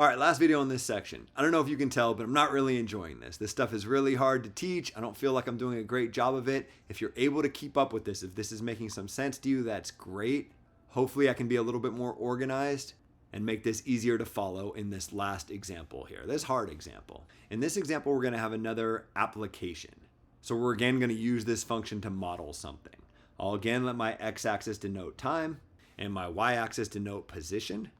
All right, last video in this section. I don't know if you can tell, but I'm not really enjoying this. This stuff is really hard to teach. I don't feel like I'm doing a great job of it. If you're able to keep up with this, if this is making some sense to you, that's great. Hopefully I can be a little bit more organized and make this easier to follow in this last example here, this hard example. In this example, we're gonna have another application. So we're again gonna use this function to model something. I'll again let my x-axis denote time and my y-axis denote position.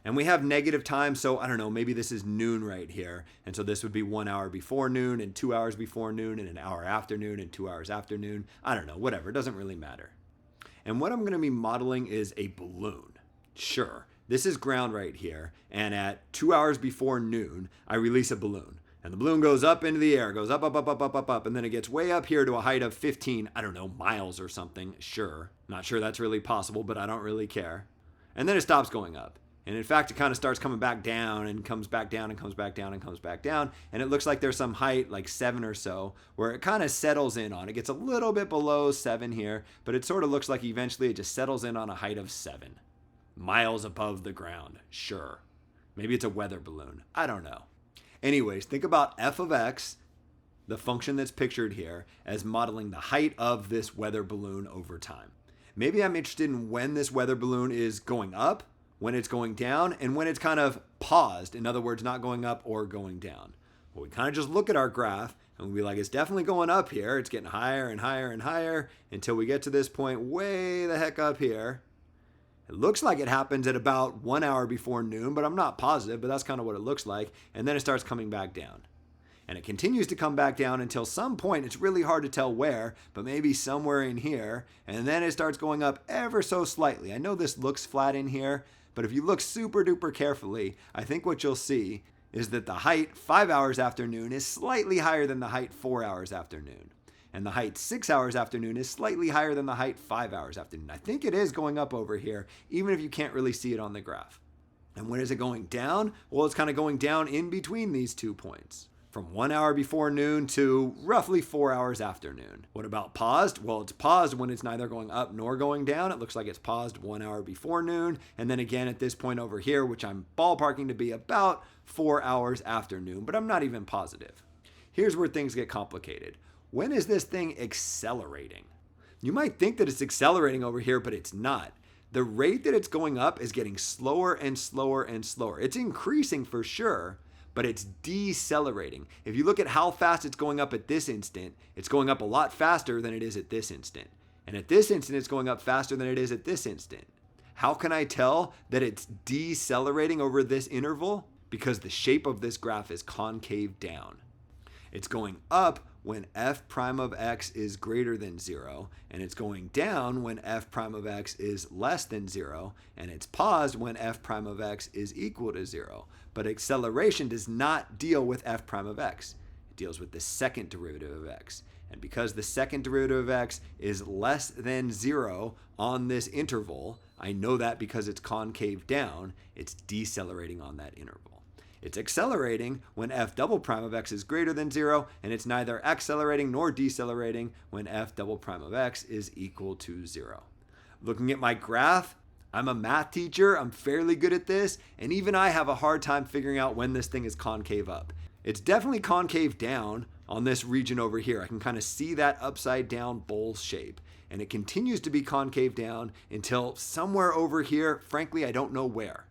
And we have negative time, so I don't know, maybe this is noon right here. And so this would be 1 hour before noon and 2 hours before noon and an hour after noon and 2 hours after noon. I don't know, whatever, it doesn't really matter. And what I'm gonna be modeling is a balloon. Sure, this is ground right here. And at 2 hours before noon, I release a balloon. And the balloon goes up into the air, goes up, up, up, up, up, up, up, and then it gets way up here to a height of 15, I don't know, miles or something, sure. Not sure that's really possible, but I don't really care. And then it stops going up. And in fact, it kind of starts coming back down and comes back down and comes back down and comes back down. And it looks like there's some height, like 7 or so, where it kind of settles in on. It gets a little bit below 7 here, but it sort of looks like eventually it just settles in on a height of 7. Miles above the ground, sure. Maybe it's a weather balloon, I don't know. Anyways, think about f of x, the function that's pictured here, as modeling the height of this weather balloon over time. Maybe I'm interested in when this weather balloon is going up, when it's going down, and when it's kind of paused, in other words, not going up or going down. Well, we kind of just look at our graph and we'll be like, it's definitely going up here. It's getting higher and higher and higher until we get to this point way the heck up here. It looks like it happens at about 1 hour before noon, but I'm not positive, but that's kind of what it looks like. And then it starts coming back down. And it continues to come back down until some point, it's really hard to tell where, but maybe somewhere in here. And then it starts going up ever so slightly. I know this looks flat in here, but if you look super duper carefully, I think what you'll see is that the height 5 hours after noon is slightly higher than the height 4 hours after noon. And the height 6 hours after noon is slightly higher than the height 5 hours after noon. I think it is going up over here, even if you can't really see it on the graph. And when is it going down? Well, it's kind of going down in between these 2 points. From 1 hour before noon to roughly 4 hours after noon. What about paused? Well, it's paused when it's neither going up nor going down. It looks like it's paused 1 hour before noon. And then again at this point over here, which I'm ballparking to be about 4 hours after noon, but I'm not even positive. Here's where things get complicated. When is this thing accelerating? You might think that it's accelerating over here, but it's not. The rate that it's going up is getting slower and slower and slower. It's increasing for sure, but it's decelerating. If you look at how fast it's going up at this instant, it's going up a lot faster than it is at this instant. And at this instant, it's going up faster than it is at this instant. How can I tell that it's decelerating over this interval? Because the shape of this graph is concave down. It's going up when f prime of x is greater than 0, and it's going down when f prime of x is less than 0, and it's paused when f prime of x is equal to 0. But acceleration does not deal with f prime of x. It deals with the second derivative of x. And because the second derivative of x is less than 0 on this interval, I know that because it's concave down, it's decelerating on that interval. It's accelerating when f double prime of x is greater than 0, and it's neither accelerating nor decelerating when f double prime of x is equal to 0. Looking at my graph, I'm a math teacher, I'm fairly good at this, and even I have a hard time figuring out when this thing is concave up. It's definitely concave down on this region over here. I can kind of see that upside down bowl shape, and it continues to be concave down until somewhere over here, frankly, I don't know where.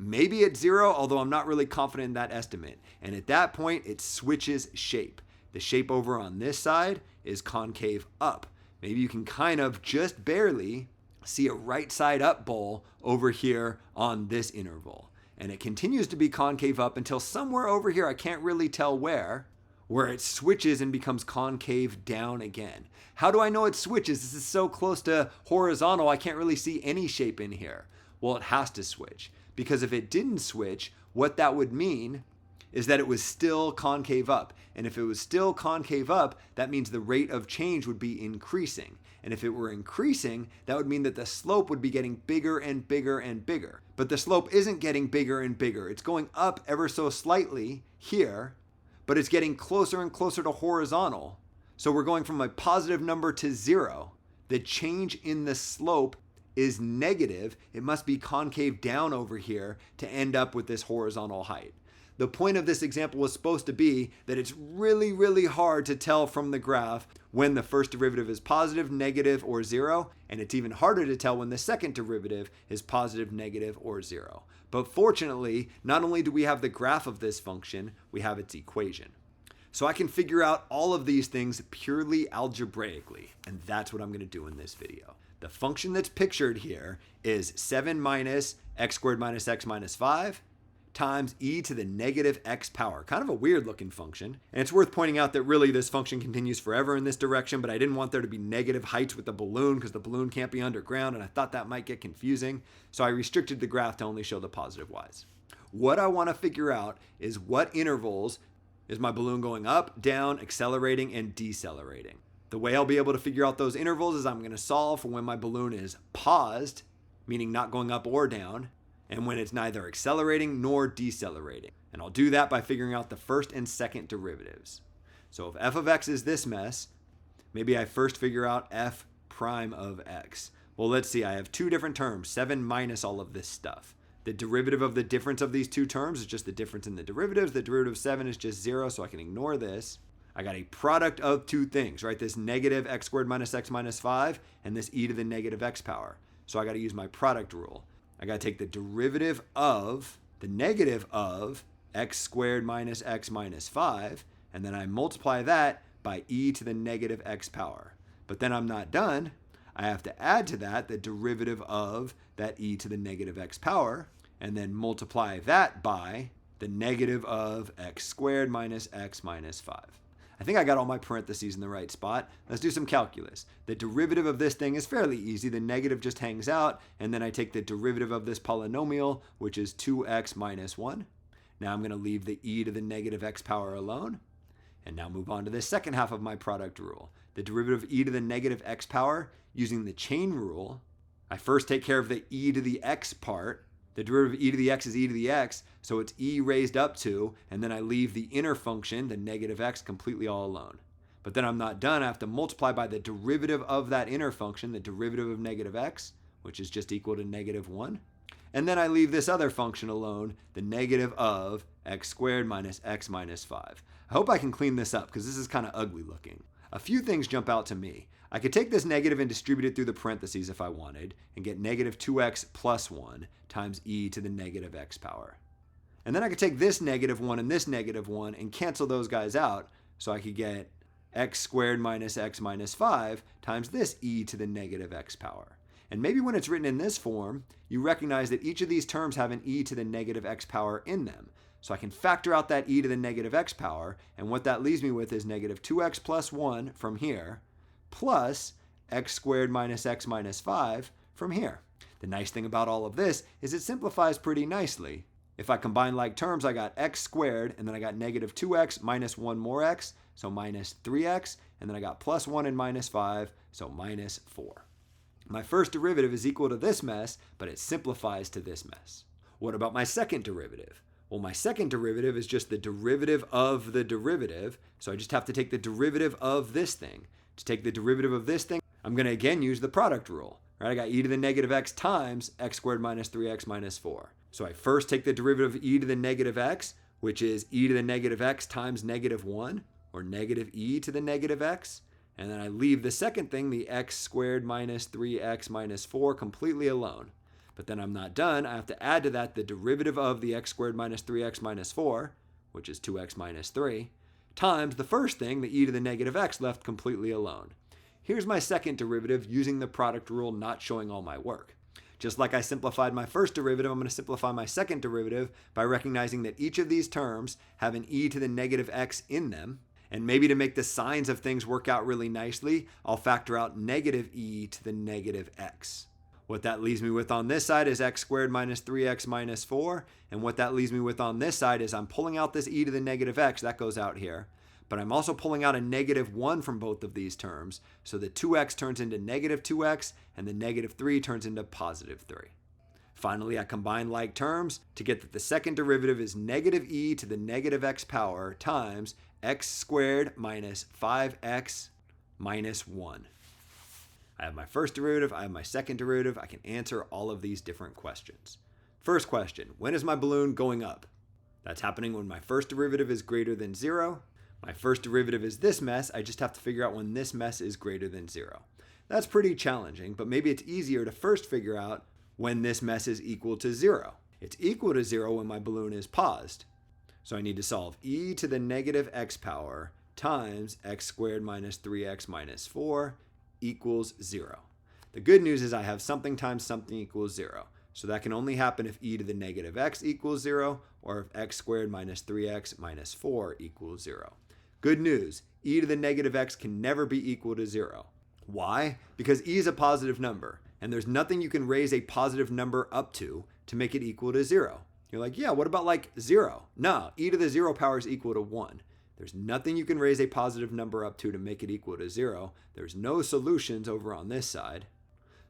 Maybe at 0, although I'm not really confident in that estimate. And at that point, it switches shape. The shape over on this side is concave up. Maybe you can kind of just barely see a right side up bowl over here on this interval. And it continues to be concave up until somewhere over here, I can't really tell where it switches and becomes concave down again. How do I know it switches? This is so close to horizontal, I can't really see any shape in here. Well, it has to switch. Because if it didn't switch, what that would mean is that it was still concave up. And if it was still concave up, that means the rate of change would be increasing. And if it were increasing, that would mean that the slope would be getting bigger and bigger and bigger. But the slope isn't getting bigger and bigger. It's going up ever so slightly here, but it's getting closer and closer to horizontal. So we're going from a positive number to 0. The change in the slope is negative, it must be concave down over here to end up with this horizontal height. The point of this example was supposed to be that it's really, really hard to tell from the graph when the first derivative is positive, negative, or zero, and it's even harder to tell when the second derivative is positive, negative, or zero. But fortunately, not only do we have the graph of this function, we have its equation. So I can figure out all of these things purely algebraically, and that's what I'm going to do in this video. The function that's pictured here is 7 minus x squared minus x minus 5 times e to the negative x power. Kind of a weird looking function. And it's worth pointing out that really this function continues forever in this direction, but I didn't want there to be negative heights with the balloon because the balloon can't be underground, and I thought that might get confusing. So I restricted the graph to only show the positive y's. What I want to figure out is what intervals is my balloon going up, down, accelerating, and decelerating. The way I'll be able to figure out those intervals is I'm going to solve for when my balloon is paused, meaning not going up or down, and when it's neither accelerating nor decelerating. And I'll do that by figuring out the first and second derivatives. So if f of x is this mess, maybe I first figure out f prime of x. Well, let's see, I have two different terms, 7 minus all of this stuff. The derivative of the difference of these two terms is just the difference in the derivatives. The derivative of 7 is just 0, so I can ignore this. I got a product of two things, right? This negative x squared minus x minus 5 and this e to the negative x power. So I got to use my product rule. I got to take the derivative of the negative of x squared minus x minus 5, and then I multiply that by e to the negative x power. But then I'm not done. I have to add to that the derivative of that e to the negative x power, and then multiply that by the negative of x squared minus x minus 5. I think I got all my parentheses in the right spot. Let's do some calculus. The derivative of this thing is fairly easy. The negative just hangs out, and then I take the derivative of this polynomial, which is 2x minus 1. Now I'm going to leave the e to the negative x power alone, and now move on to the second half of my product rule. The derivative of e to the negative x power, using the chain rule, I first take care of the e to the x part. The derivative of e to the x is e to the x, so it's e raised up to, and then I leave the inner function, the negative x, completely all alone. But then I'm not done. I have to multiply by the derivative of that inner function, the derivative of negative x, which is just equal to negative 1. And then I leave this other function alone, the negative of x squared minus x minus 5. I hope I can clean this up because this is kind of ugly looking. A few things jump out to me. I could take this negative and distribute it through the parentheses if I wanted, and get negative 2x plus 1 times e to the negative x power. And then I could take this negative 1 and this negative 1 and cancel those guys out, so I could get x squared minus x minus 5 times this e to the negative x power. And maybe when it's written in this form, you recognize that each of these terms have an e to the negative x power in them. So I can factor out that e to the negative x power, and what that leaves me with is negative 2x plus 1 from here, plus x squared minus x minus 5 from here. The nice thing about all of this is it simplifies pretty nicely. If I combine like terms, I got x squared, and then I got negative 2x minus 1 more x, so minus 3x, and then I got plus 1 and minus 5, so minus 4. My first derivative is equal to this mess, but it simplifies to this mess. What about my second derivative? Well, my second derivative is just the derivative of the derivative, so I just have to take the derivative of this thing. To take the derivative of this thing, I'm going to again use the product rule. Right? I got e to the negative x times x squared minus 3x minus 4. So I first take the derivative of e to the negative x, which is e to the negative x times negative 1, or negative e to the negative x. And then I leave the second thing, the x squared minus 3x minus 4, completely alone. But then I'm not done. I have to add to that the derivative of the x squared minus 3x minus 4, which is 2x minus 3, times the first thing, the e to the negative x, left completely alone. Here's my second derivative using the product rule, not showing all my work. Just like I simplified my first derivative, I'm going to simplify my second derivative by recognizing that each of these terms have an e to the negative x in them. And maybe to make the signs of things work out really nicely, I'll factor out negative e to the negative x. What that leaves me with on this side is x squared minus 3x minus 4. And what that leaves me with on this side is I'm pulling out this e to the negative x. That goes out here. But I'm also pulling out a negative 1 from both of these terms. So the 2x turns into negative 2x, and the negative 3 turns into positive 3. Finally, I combine like terms to get that the second derivative is negative e to the negative x power times x squared minus 5x minus 1. I have my first derivative, I have my second derivative, I can answer all of these different questions. First question, when is my balloon going up? That's happening when my first derivative is greater than 0. My first derivative is this mess, I just have to figure out when this mess is greater than 0. That's pretty challenging, but maybe it's easier to first figure out when this mess is equal to 0. It's equal to 0 when my balloon is paused. So I need to solve e to the negative x power times x squared minus 3x minus 4 equals 0. The good news is I have something times something equals 0. So that can only happen if e to the negative x equals 0 or if x squared minus 3x minus 4 equals 0. Good news, e to the negative x can never be equal to 0. Why? Because e is a positive number, and there's nothing you can raise a positive number up to make it equal to 0. You're like, yeah, what about like 0? No, e to the 0 power is equal to 1. There's nothing you can raise a positive number up to make it equal to 0. There's no solutions over on this side.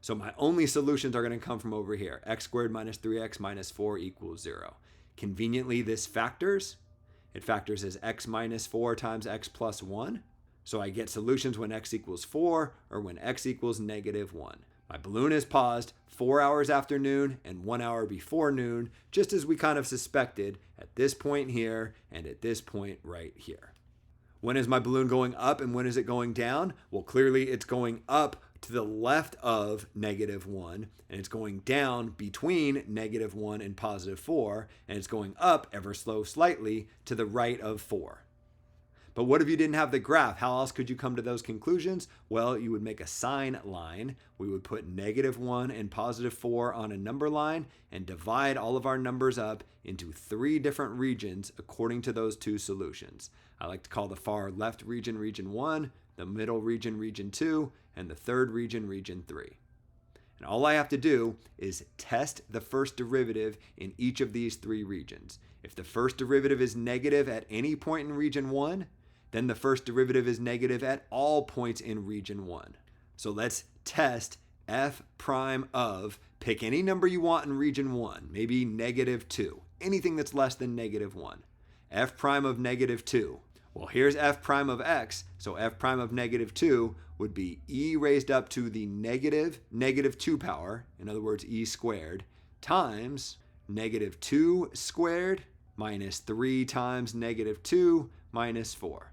So my only solutions are going to come from over here. X squared minus 3x minus 4 equals 0. Conveniently, this factors. It factors as x minus 4 times x plus 1. So I get solutions when x equals 4 or when x equals negative 1. My balloon is paused 4 hours after noon and 1 hour before noon, just as we kind of suspected at this point here and at this point right here. When is my balloon going up and when is it going down? Well, clearly it's going up to the left of negative 1, and it's going down between negative 1 and positive 4, and it's going up ever so slightly to the right of 4. But what if you didn't have the graph? How else could you come to those conclusions? Well, you would make a sign line. We would put negative 1 and positive 4 on a number line and divide all of our numbers up into 3 different regions according to those 2 solutions. I like to call the far left region, region 1, the middle region, region 2, and the third region, region 3. And all I have to do is test the first derivative in each of these 3 regions. If the first derivative is negative at any point in region 1, then the first derivative is negative at all points in region 1. So let's test f prime of, pick any number you want in region 1, maybe negative 2, anything that's less than negative 1. F prime of negative 2. Well, here's f prime of x, so f prime of negative 2 would be e raised up to the negative 2 power, in other words, e squared, times negative 2 squared minus 3 times negative 2 minus 4.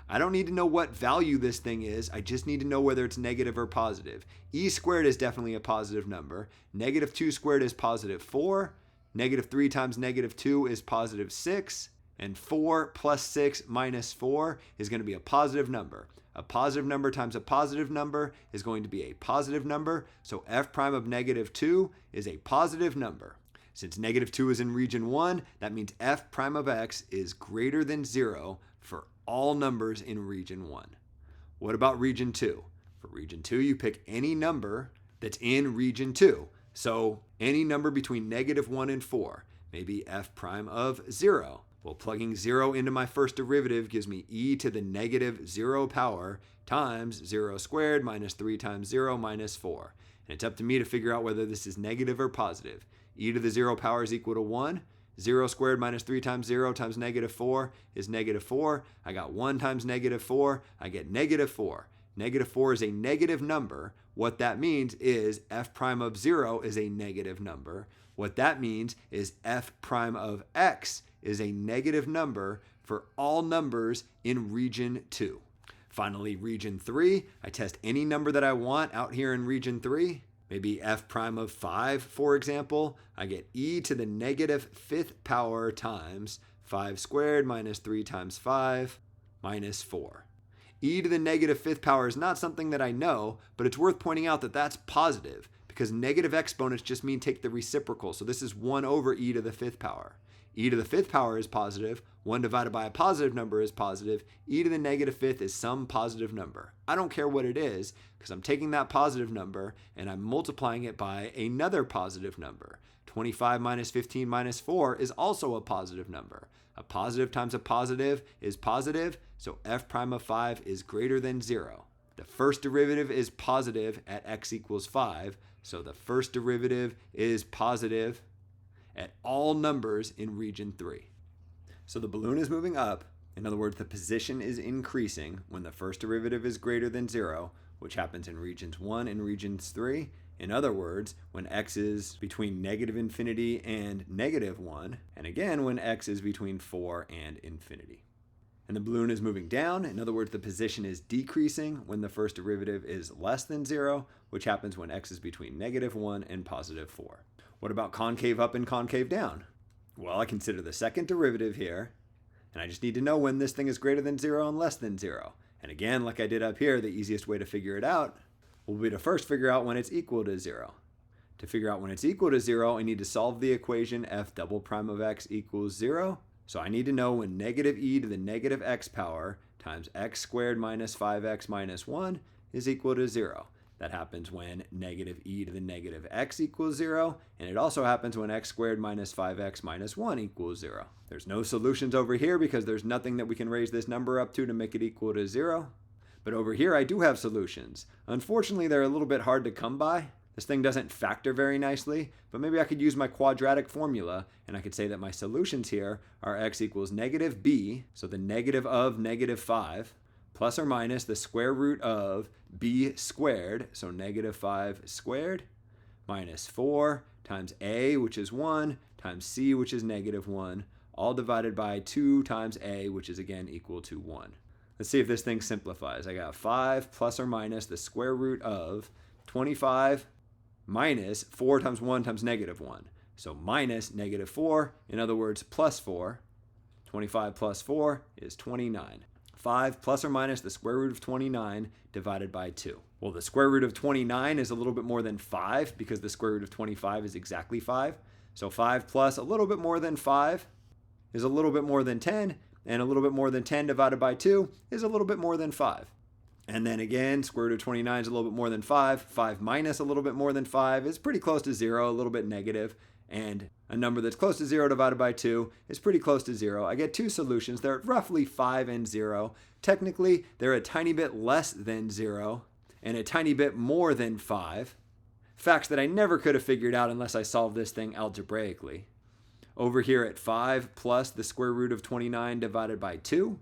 I don't need to know what value this thing is. I just need to know whether it's negative or positive. E squared is definitely a positive number. Negative 2 squared is positive 4. Negative 3 times negative 2 is positive 6. And 4 plus 6 minus 4 is going to be a positive number. A positive number times a positive number is going to be a positive number. So f prime of negative 2 is a positive number. Since negative 2 is in region 1, that means f prime of x is greater than 0 for all numbers in region 1. What about region 2? For region 2, you pick any number that's in region 2. So any number between negative 1 and 4, maybe f prime of 0. Well, plugging 0 into my first derivative gives me e to the negative 0 power times 0 squared minus 3 times 0 minus 4. And it's up to me to figure out whether this is negative or positive. E to the 0 power is equal to 1. 0 squared minus 3 times 0 times negative 4 is negative 4. I got 1 times negative 4. I get negative 4. Negative 4 is a negative number. What that means is f prime of 0 is a negative number. What that means is f prime of x is a negative number for all numbers in region 2. Finally, region 3, I test any number that I want out here in region 3. Maybe f prime of 5, for example. I get e to the negative 5th power times 5 squared minus 3 times 5 minus 4. E to the negative 5th power is not something that I know, but it's worth pointing out that that's positive because negative exponents just mean take the reciprocal. So this is 1 over e to the 5th power. E to the 5th power is positive. 1 divided by a positive number is positive. E to the negative 5th is some positive number. I don't care what it is because I'm taking that positive number and I'm multiplying it by another positive number. 25 minus 15 minus 4 is also a positive number. A positive times a positive is positive, so f prime of 5 is greater than 0. The first derivative is positive at x equals 5, so the first derivative is positive at all numbers in region 3. So the balloon is moving up. In other words, the position is increasing when the first derivative is greater than 0, which happens in regions 1 and regions 3. In other words, when x is between negative infinity and negative 1, and again when x is between 4 and infinity. And the balloon is moving down. In other words, the position is decreasing when the first derivative is less than 0, which happens when x is between negative 1 and positive 4. What about concave up and concave down? Well, I consider the second derivative here, and I just need to know when this thing is greater than 0 and less than 0. And again, like I did up here, the easiest way to figure it out will be to first figure out when it's equal to 0. To figure out when it's equal to 0, I need to solve the equation f double prime of x equals 0. So I need to know when negative e to the negative x power times x squared minus 5x minus 1 is equal to 0. That happens when negative e to the negative x equals 0, and it also happens when x squared minus 5x minus 1 equals 0. There's no solutions over here because there's nothing that we can raise this number up to make it equal to 0. But over here I do have solutions. Unfortunately, they're a little bit hard to come by. This thing doesn't factor very nicely, but maybe I could use my quadratic formula, and I could say that my solutions here are x equals negative b, so the negative of negative 5, plus or minus the square root of b squared, so negative 5 squared, minus 4 times a, which is 1, times c, which is negative 1, all divided by 2 times a, which is again equal to 1. Let's see if this thing simplifies. I got 5 plus or minus the square root of 25 minus 4 times 1 times negative 1. So minus negative 4, in other words, plus 4. 25 plus 4 is 29. 5 plus or minus the square root of 29 divided by 2. Well, the square root of 29 is a little bit more than 5 because the square root of 25 is exactly 5. So 5 plus a little bit more than 5 is a little bit more than 10, and a little bit more than 10 divided by 2 is a little bit more than 5. And then again, square root of 29 is a little bit more than 5. 5 minus a little bit more than 5 is pretty close to 0, a little bit negative. And a number that's close to 0 divided by 2 is pretty close to 0. I get two solutions. They're roughly 5 and 0. Technically, they're a tiny bit less than 0 and a tiny bit more than 5. Facts that I never could have figured out unless I solved this thing algebraically. Over here at 5 plus the square root of 29 divided by 2,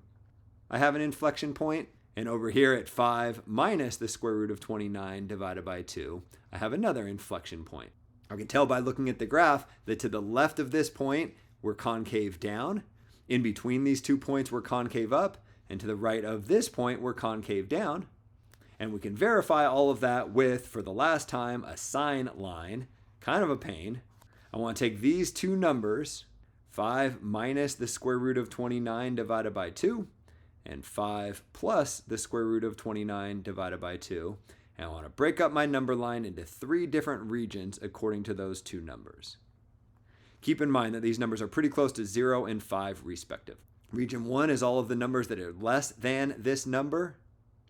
I have an inflection point. And over here at 5 minus the square root of 29 divided by 2, I have another inflection point. I can tell by looking at the graph that to the left of this point, we're concave down. In between these 2 points, we're concave up. And to the right of this point, we're concave down. And we can verify all of that with, for the last time, a sine line. Kind of a pain. I want to take these two numbers, 5 minus the square root of 29 divided by 2, and 5 plus the square root of 29 divided by 2. And I want to break up my number line into 3 different regions according to those two numbers. Keep in mind that these numbers are pretty close to 0 and 5 respective. Region 1 is all of the numbers that are less than this number.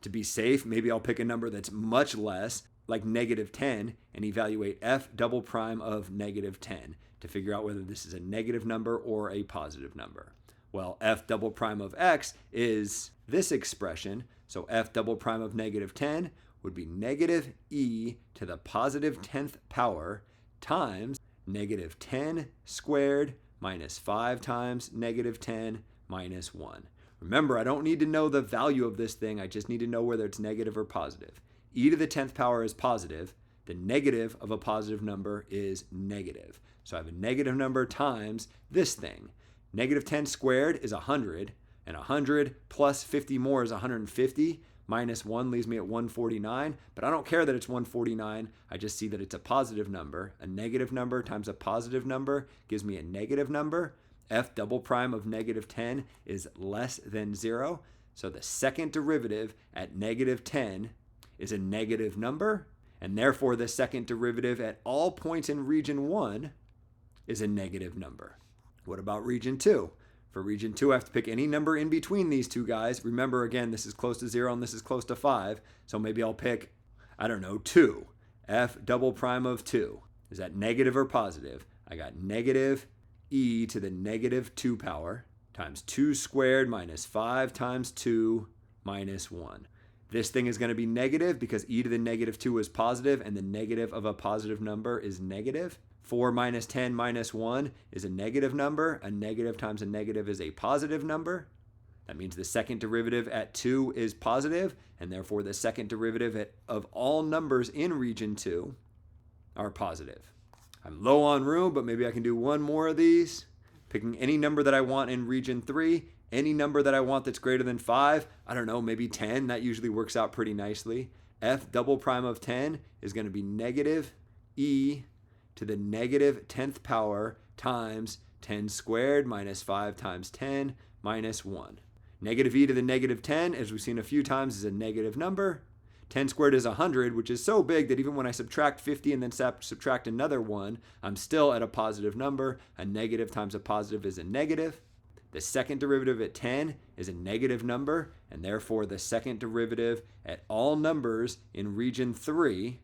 To be safe, maybe I'll pick a number that's much less, like negative 10, and evaluate f double prime of negative 10 to figure out whether this is a negative number or a positive number. Well, f double prime of x is this expression, so f double prime of negative 10 would be negative e to the positive 10th power times negative 10 squared minus 5 times negative 10 minus 1. Remember, I don't need to know the value of this thing, I just need to know whether it's negative or positive. E to the 10th power is positive, the negative of a positive number is negative. So I have a negative number times this thing. Negative 10 squared is 100, and 100 plus 50 more is 150. Minus 1 leaves me at 149, but I don't care that it's 149. I just see that it's a positive number. A negative number times a positive number gives me a negative number. F double prime of negative 10 is less than 0. So the second derivative at negative 10 is a negative number, and therefore the second derivative at all points in region 1 is a negative number. What about region 2? For region 2, I have to pick any number in between these two guys. Remember, again, this is close to 0 and this is close to 5. So maybe I'll pick, 2. F double prime of 2. Is that negative or positive? I got negative e to the negative 2 power times 2 squared minus 5 times 2 minus 1. This thing is going to be negative because e to the negative 2 is positive and the negative of a positive number is negative. 4 minus 10 minus 1 is a negative number. A negative times a negative is a positive number. That means the second derivative at 2 is positive, and therefore the second derivative of all numbers in region 2 are positive. I'm low on room, but maybe I can do one more of these. Picking any number that I want in region 3, any number that I want that's greater than 5, I don't know, maybe 10, that usually works out pretty nicely. F double prime of 10 is going to be negative e to the negative 10th power times 10 squared minus 5 times 10 minus 1. Negative e to the negative 10, as we've seen a few times, is a negative number. 10 squared is 100, which is so big that even when I subtract 50 and then subtract another 1, I'm still at a positive number. A negative times a positive is a negative. The second derivative at 10 is a negative number, and therefore the second derivative at all numbers in region 3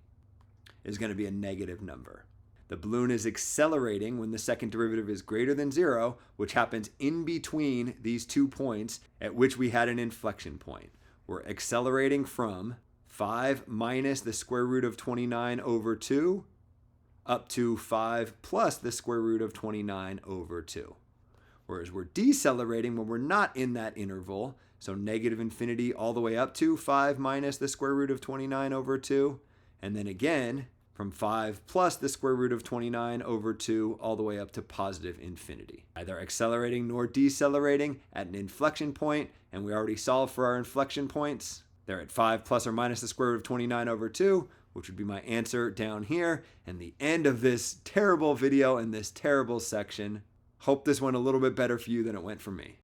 is going to be a negative number. The balloon is accelerating when the second derivative is greater than 0, which happens in between these 2 points at which we had an inflection point. We're accelerating from 5 minus the square root of 29 over 2 up to 5 plus the square root of 29 over 2. Whereas we're decelerating when we're not in that interval, so negative infinity all the way up to 5 minus the square root of 29 over 2, and then again from 5 plus the square root of 29 over 2 all the way up to positive infinity. Neither accelerating nor decelerating at an inflection point, and we already solved for our inflection points. They're at 5 plus or minus the square root of 29 over 2, which would be my answer down here, and the end of this terrible video and this terrible section. Hope this went a little bit better for you than it went for me.